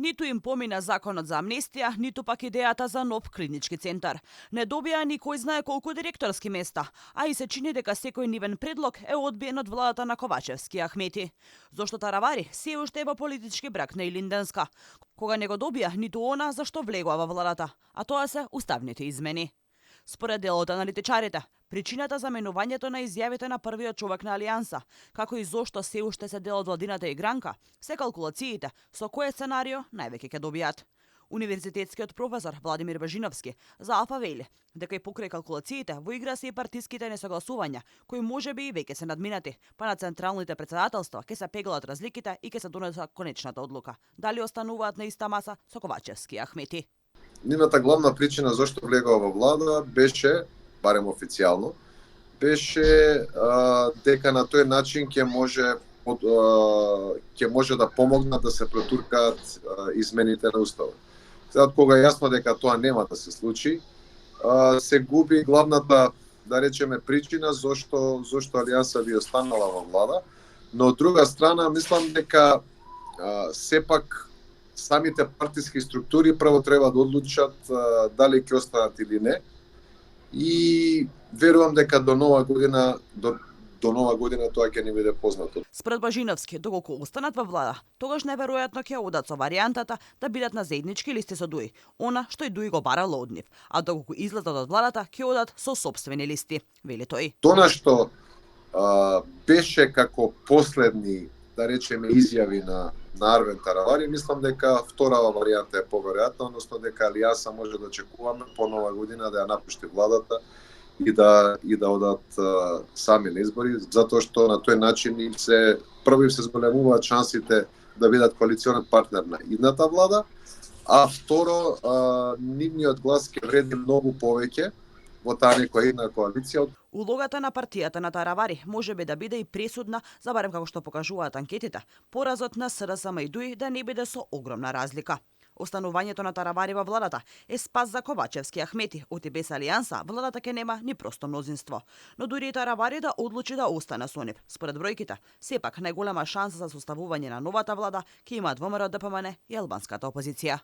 Ниту им помина законот за амнестија, ниту пак идејата за нов клинички центар. Не добија ни кој знае колку директорски места, а и се чини дека секој нивен предлог е одбиен од владата на Ковачевски и Ахмети. Зошто Таравари се уште е во политички брак на Илинденска, кога не го добија ниту она за што влегува во владата, а тоа се уставните измени. Според дел од аналитичарите, причината за менувањето на изјавите на првиот човек на Алијанса, како и зошто се уште се дел од владината игранка, се калкулациите со кое сценарио највеќе ќе добијат. Универзитетскиот професор Владимир Бежиновски за Алфа вели дека и покрај калкулациите во игра се и партиските несогласувања, кои можеби и веќе се надминати, па на централните председателства ќе се пеглат разликите и ќе се донесе конечната одлука. Дали остануваат на иста маса со Ковачевски и Ахмети? Нивната главна причина зашто влегува во влада беше, барем официјално, беше дека на тој начин ќе може да помогнат да се протуркаат измените на уставот. Сега кога е јасно дека тоа нема да се случи, се губи главната, да речеме, причина зошто Алијанса би останала во влада, но од друга страна мислам дека сепак самите партиски структури прво треба да одлучат дали ќе останат или не. И верувам дека до нова година тоа ќе ни биде познато. Според Бажиновски, доколку останат во влада, тогаш неверојатно ќе одат со варијантата да бидат на заеднички листи со ДУИ, она што и ДУИ го барало од нив, а доколку излезат од владата, ќе одат со сопствени листи, вели тој. Тоа што беше како последни, да речеме, изјави на Арвен Таравари, мислам дека вторава варијанта е поверојатна, односно дека Алијанса може да очекуваме по нова година да ја напушти владата и да одат сами на избори, затоа што на тој начин им се зголемуваат шансите да бидат коалиционен партнер на идната влада, а второ, нивниот глас ќе вреди многу повеќе во таа некоја една коалиција. Улогата на партијата на Таравари можеби да биде и пресудна, за барем како што покажуваат анкетите, поразот на СДСМ и ДУИ да не биде со огромна разлика. Останувањето на Таравари во владата е спас за Ковачевски и Ахмети, оти без Алијанса владата ќе нема ни просто мнозинство. Но дури и Таравари да одлучи да остане со нив, според бројките, сепак најголема шанса за составување на новата влада ќе имаат ВМРО, ДПМН и албанската опозиција.